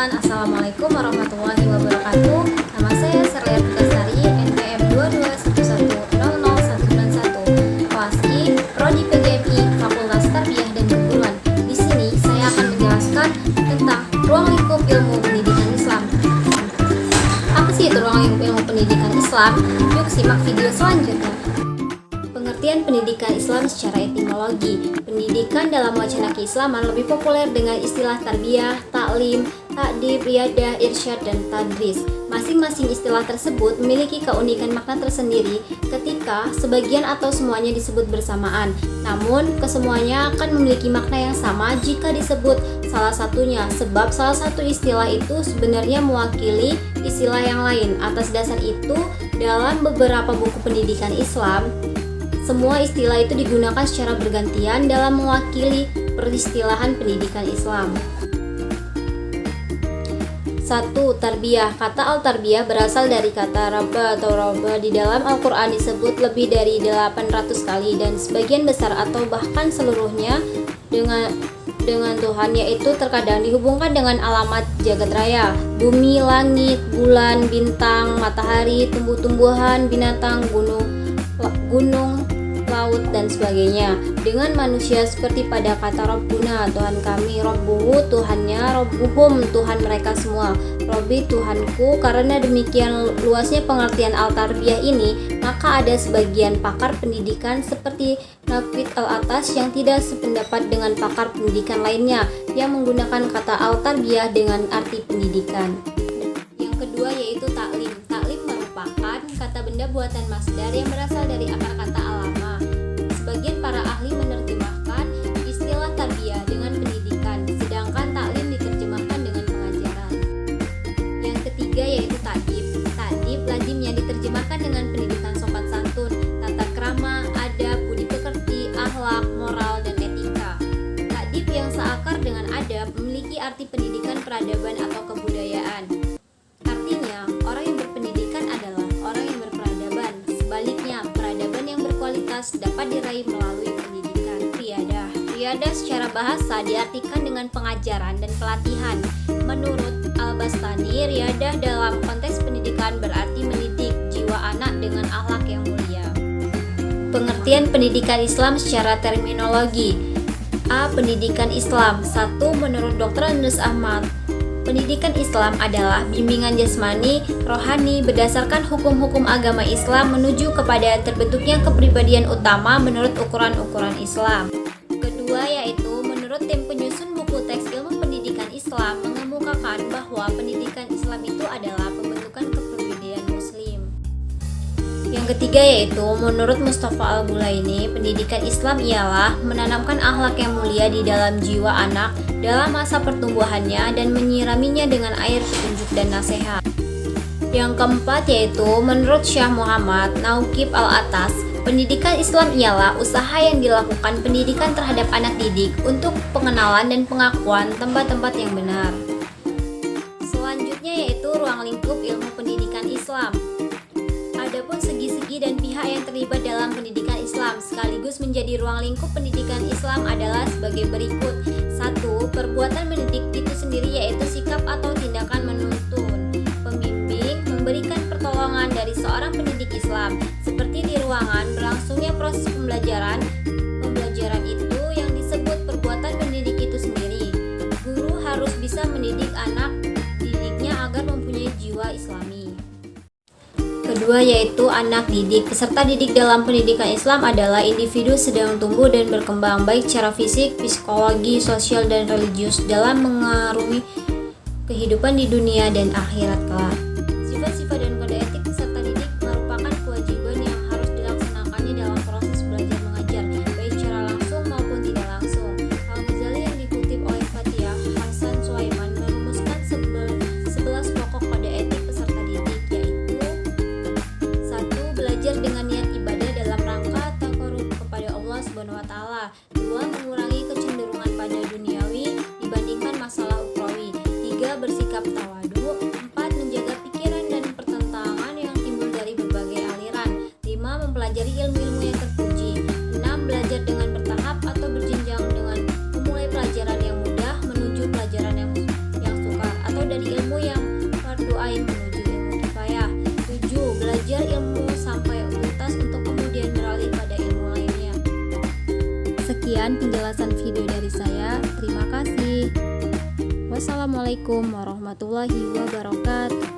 teman-teman, Assalamualaikum warahmatullahi wabarakatuh. Nama saya Serlia Putasari, NPM 2211009191, Koaski, Prodi PGMI, Fakultas Tarbiyah dan Keguruan. Di sini saya akan menjelaskan tentang ruang lingkup ilmu pendidikan Islam. Apa sih itu ruang lingkup ilmu pendidikan Islam? Yuk simak video selanjutnya. Pengertian pendidikan Islam secara etimologi. Pendidikan dalam wacana keislaman lebih populer dengan istilah tarbiyah, taklim, ta'dib, riyadah, irsyad, dan tadris. Masing-masing istilah tersebut memiliki keunikan makna tersendiri ketika sebagian atau semuanya disebut bersamaan. Namun, kesemuanya akan memiliki makna yang sama jika disebut salah satunya, sebab salah satu istilah itu sebenarnya mewakili istilah yang lain. Atas dasar itu, dalam beberapa buku pendidikan Islam, semua istilah itu digunakan secara bergantian dalam mewakili peristilahan pendidikan Islam. 1. Tarbiyah. Kata al-tarbiyah berasal dari kata rabba atau rabba. Di dalam Al-Quran disebut lebih dari 800 kali dan sebagian besar atau bahkan seluruhnya dengan Tuhan, yaitu terkadang dihubungkan dengan alamat jagat raya, bumi, langit, bulan, bintang, matahari, tumbuh-tumbuhan, binatang, gunung, laut, dan sebagainya. Dengan manusia seperti pada kata Rabbuna, Tuhan kami, Rabbuhu, Tuhannya, Rabbuhum, Tuhan mereka semua, Robbi, Tuhanku. Karena demikian luasnya pengertian al-tarbiyah ini, maka ada sebagian pakar pendidikan seperti Nafid al-Atas yang tidak sependapat dengan pakar pendidikan lainnya yang menggunakan kata al-tarbiyah dengan arti pendidikan. Yang kedua yaitu taklim. Taklim merupakan kata benda buatan masdar yang berasal dari akar kata alama. Sebagian para ahli menerjemahkan istilah tarbiyah dengan pendidikan, sedangkan taklim diterjemahkan dengan pengajaran. Yang ketiga yaitu ta'dib. Ta'dib lazimnya diterjemahkan dengan pendidikan sopan santun, tata krama, adab, budi pekerti, akhlak, moral, dan etika. Ta'dib yang seakar dengan adab memiliki arti pendidikan peradaban atau kebudayaan. Artinya, orang yang berpendidikan adalah orang yang berperadaban. Sebaliknya, peradaban yang berkualitas dapat diraih melalui pendidikan. Riyadah. Riyadah secara bahasa diartikan dengan pengajaran dan pelatihan. Menurut Al-Bastani, riyadah dalam konteks pendidikan berarti mendidik jiwa anak dengan akhlak yang mulia. Pengertian pendidikan Islam secara terminologi. A. Pendidikan Islam. 1. Menurut Dr. Anus Ahmad, pendidikan Islam adalah bimbingan jasmani, rohani berdasarkan hukum-hukum agama Islam menuju kepada terbentuknya kepribadian utama menurut ukuran-ukuran Islam. Kedua yaitu menurut tim penyusun buku teks ilmu pendidikan Islam mengemukakan bahwa pendidikan Islam itu adalah pembentukan kepribadian Muslim. Yang ketiga yaitu menurut Mustafa Al-Bulaini, pendidikan Islam ialah menanamkan akhlak yang mulia di dalam jiwa anak dalam masa pertumbuhannya dan menyiraminya dengan air petunjuk dan nasihat. Yang keempat yaitu menurut Syekh Muhammad Nauqib Al-Atas, pendidikan Islam ialah usaha yang dilakukan pendidikan terhadap anak didik untuk pengenalan dan pengakuan tempat-tempat yang benar. Selanjutnya yaitu ruang lingkup ilmu pendidikan Islam. Adapun segi-segi dan pihak yang terlibat dalam pendidikan Islam sekaligus menjadi ruang lingkup pendidikan Islam adalah sebagai berikut. 1. Perbuatan mendidik itu sendiri yaitu sikap atau tindakan menuntun, pembimbing, memberikan pertolongan dari seorang pendidik Islam, seperti di ruangan berlangsungnya proses pembelajaran. Pembelajaran itu yang disebut perbuatan mendidik itu sendiri. Guru harus bisa mendidik anak didiknya agar mempunyai jiwa Islami. Kedua yaitu anak didik. Peserta didik dalam pendidikan Islam adalah individu sedang tumbuh dan berkembang baik secara fisik, psikologi, sosial, dan religius dalam mengarungi kehidupan di dunia dan akhirat kelak. Sifat-sifat dan kode etik peserta didik merupakan kewajiban yang harus dilaksanakannya dalam proses belajar mengajar, baik secara langsung maupun tidak langsung. Al-Ghazali yang dikutip oleh Fatihah Hasan Sulaiman merumuskan 11 pokok kode etik peserta didik, yaitu 1. Belajar dengan niat ibadah dalam rangka taqarrub kepada Allah Subhanahu wa taala. 2. Mengurangi kecenderungan pada duniawi dibandingkan masalah ukhrawi. 3. Bersikap tawadu. 4. Menjaga pikiran dan pertentangan yang timbul dari berbagai aliran. 5. Mempelajari ilmu-ilmu yang terpuji. 6. Belajar dengan bertahap atau berjenjang dengan memulai pelajaran yang mudah menuju pelajaran yang sukar atau dari sekian penjelasan video dari saya. Terima kasih. Wassalamualaikum warahmatullahi wabarakatuh.